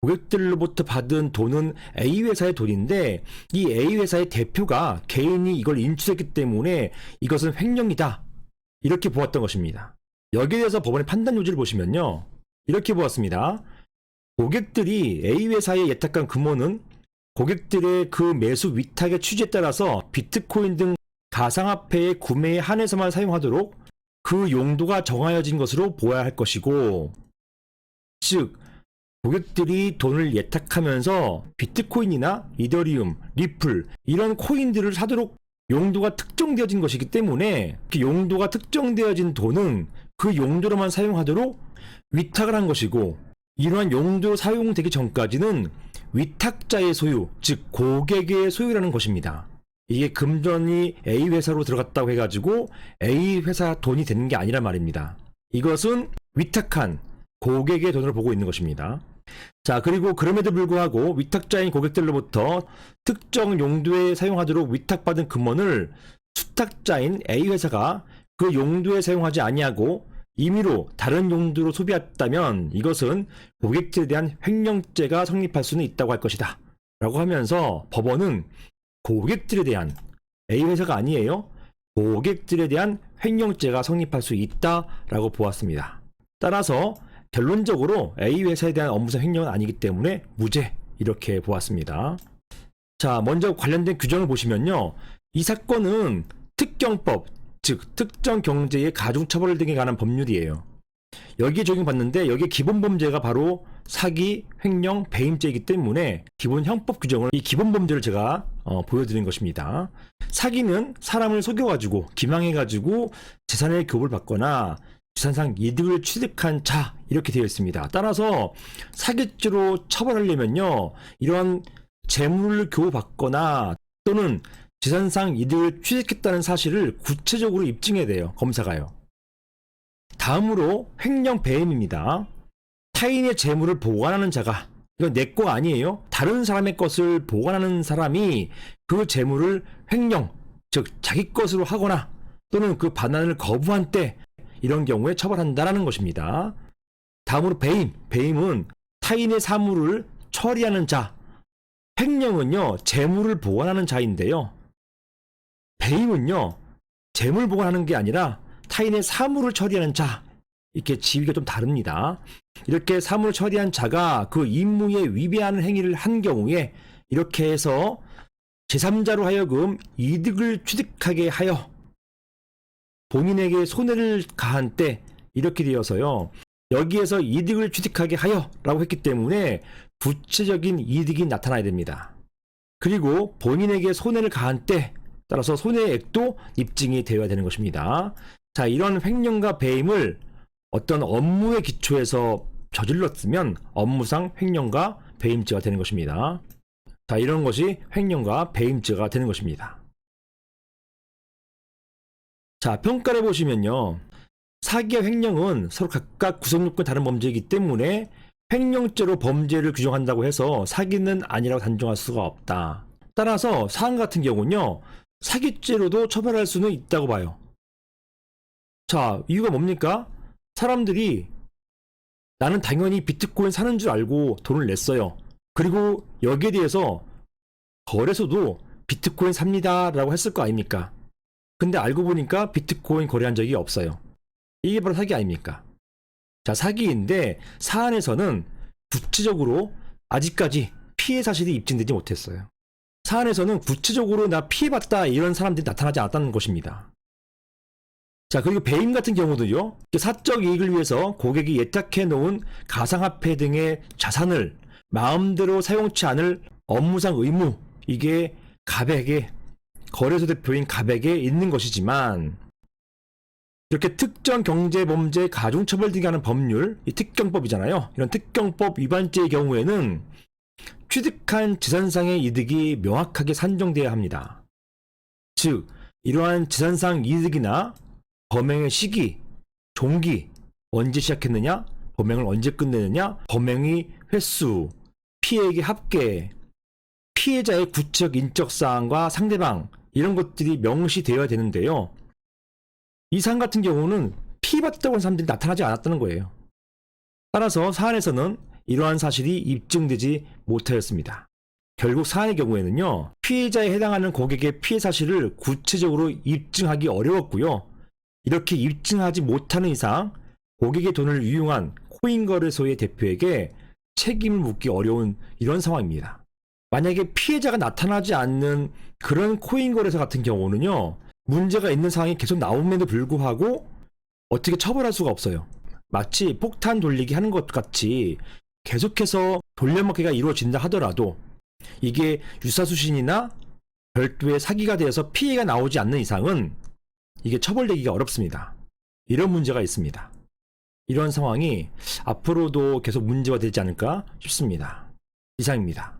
고객들로부터 받은 돈은 A회사의 돈인데 이 A회사의 대표가 개인이 이걸 인출했기 때문에 이것은 횡령이다. 이렇게 보았던 것입니다. 여기에 대해서 법원의 판단 요지를 보시면요. 이렇게 보았습니다. 고객들이 A회사에 예탁한 금원은 고객들의 그 매수 위탁의 취지에 따라서 비트코인 등 가상화폐의 구매에 한해서만 사용하도록 그 용도가 정하여진 것으로 보아야 할 것이고, 즉 고객들이 돈을 예탁하면서 비트코인이나 이더리움, 리플 이런 코인들을 사도록 용도가 특정되어진 것이기 때문에 그 용도가 특정되어진 돈은 그 용도로만 사용하도록 위탁을 한 것이고, 이러한 용도로 사용되기 전까지는 위탁자의 소유, 즉 고객의 소유라는 것입니다. 이게 금전이 A회사로 들어갔다고 해가지고 A회사 돈이 되는 게 아니란 말입니다. 이것은 위탁한 고객의 돈으로 보고 있는 것입니다. 자, 그리고 그럼에도 불구하고 위탁자인 고객들로부터 특정 용도에 사용하도록 위탁받은 금원을 수탁자인 A회사가 그 용도에 사용하지 아니하고 임의로 다른 용도로 소비했다면 이것은 고객들에 대한 횡령죄가 성립할 수는 있다고 할 것이다 라고 하면서 법원은 고객들에 대한, A회사가 아니에요, 고객들에 대한 횡령죄가 성립할 수 있다라고 보았습니다. 따라서 결론적으로 A회사에 대한 업무상 횡령은 아니기 때문에 무죄, 이렇게 보았습니다. 자, 먼저 관련된 규정을 보시면요. 이 사건은 특경법, 즉 특정 경제의 가중처벌 등에 관한 법률이에요. 여기에 적용받는데 여기에 기본범죄가 바로 사기, 횡령, 배임죄이기 때문에 기본 형법 규정을, 이 기본범죄를 제가 보여드린 것입니다. 사기는 사람을 속여가지고 기망해가지고 재산의 교부를 받거나 재산상 이득을 취득한 자, 이렇게 되어 있습니다. 따라서 사기죄로 처벌하려면요, 이러한 재물을 교부받거나 또는 재산상 이득을 취득했다는 사실을 구체적으로 입증해야 돼요, 검사가요. 다음으로 횡령 배임입니다. 타인의 재물을 보관하는 자가, 이건 내 거 아니에요, 다른 사람의 것을 보관하는 사람이 그 재물을 횡령, 즉 자기 것으로 하거나 또는 그 반환을 거부한 때 이런 경우에 처벌한다라는 것입니다. 다음으로 배임, 배임은 타인의 사물을 처리하는 자, 횡령은요 재물을 보관하는 자인데요, 배임은요 재물 보관하는 게 아니라 타인의 사물을 처리하는 자, 이렇게 지위가 좀 다릅니다. 이렇게 사물을 처리한 자가 그 임무에 위배하는 행위를 한 경우에 이렇게 해서 제3자로 하여금 이득을 취득하게 하여 본인에게 손해를 가한 때, 이렇게 되어서요, 여기에서 이득을 취득하게 하여 라고 했기 때문에 구체적인 이득이 나타나야 됩니다. 그리고 본인에게 손해를 가한 때 따라서 손해액도 입증이 되어야 되는 것입니다. 자, 이런 횡령과 배임을 어떤 업무의 기초에서 저질렀으면 업무상 횡령과 배임죄가 되는 것입니다. 자, 이런 것이 횡령과 배임죄가 되는 것입니다. 자, 평가를 보시면요, 사기와 횡령은 서로 각각 구성요건이 다른 범죄이기 때문에 횡령죄로 범죄를 규정한다고 해서 사기는 아니라고 단정할 수가 없다. 따라서 사안 같은 경우는요, 사기죄로도 처벌할 수는 있다고 봐요. 자, 이유가 뭡니까? 사람들이 나는 당연히 비트코인 사는 줄 알고 돈을 냈어요. 그리고 여기에 대해서 거래소도 비트코인 삽니다 라고 했을 거 아닙니까? 근데 알고 보니까 비트코인 거래한 적이 없어요. 이게 바로 사기 아닙니까? 자, 사기인데 사안에서는 구체적으로 아직까지 피해 사실이 입증되지 못했어요. 사안에서는 구체적으로 나 피해봤다 이런 사람들이 나타나지 않았다는 것입니다. 자, 그리고 배임 같은 경우도요, 사적 이익을 위해서 고객이 예탁해 놓은 가상화폐 등의 자산을 마음대로 사용치 않을 업무상 의무, 이게 갑에게, 거래소 대표인 갑에게 있는 것이지만, 이렇게 특정 경제범죄 가중처벌 등에 관한 법률, 이 특경법이잖아요. 이런 특경법 위반죄의 경우에는 취득한 재산상의 이득이 명확하게 산정되어야 합니다. 즉, 이러한 재산상 이득이나 범행의 시기, 종기, 언제 시작했느냐, 범행을 언제 끝내느냐, 범행의 횟수, 피해액의 합계, 피해자의 구체적 인적 사항과 상대방, 이런 것들이 명시되어야 되는데요, 이 사안 같은 경우는 피해받았다고 하는 사람들이 나타나지 않았다는 거예요. 따라서 사안에서는 이러한 사실이 입증되지 못하였습니다. 결국 사안의 경우에는요, 피해자에 해당하는 고객의 피해 사실을 구체적으로 입증하기 어려웠고요. 이렇게 입증하지 못하는 이상 고객의 돈을 유용한 코인거래소의 대표에게 책임을 묻기 어려운 이런 상황입니다. 만약에 피해자가 나타나지 않는 그런 코인거래소 같은 경우는요, 문제가 있는 상황이 계속 나옴에도 불구하고 어떻게 처벌할 수가 없어요. 마치 폭탄 돌리기 하는 것 같이 계속해서 돌려막기가 이루어진다 하더라도 이게 유사수신이나 별도의 사기가 되어서 피해가 나오지 않는 이상은 이게 처벌되기가 어렵습니다. 이런 문제가 있습니다. 이런 상황이 앞으로도 계속 문제가 되지 않을까 싶습니다. 이상입니다.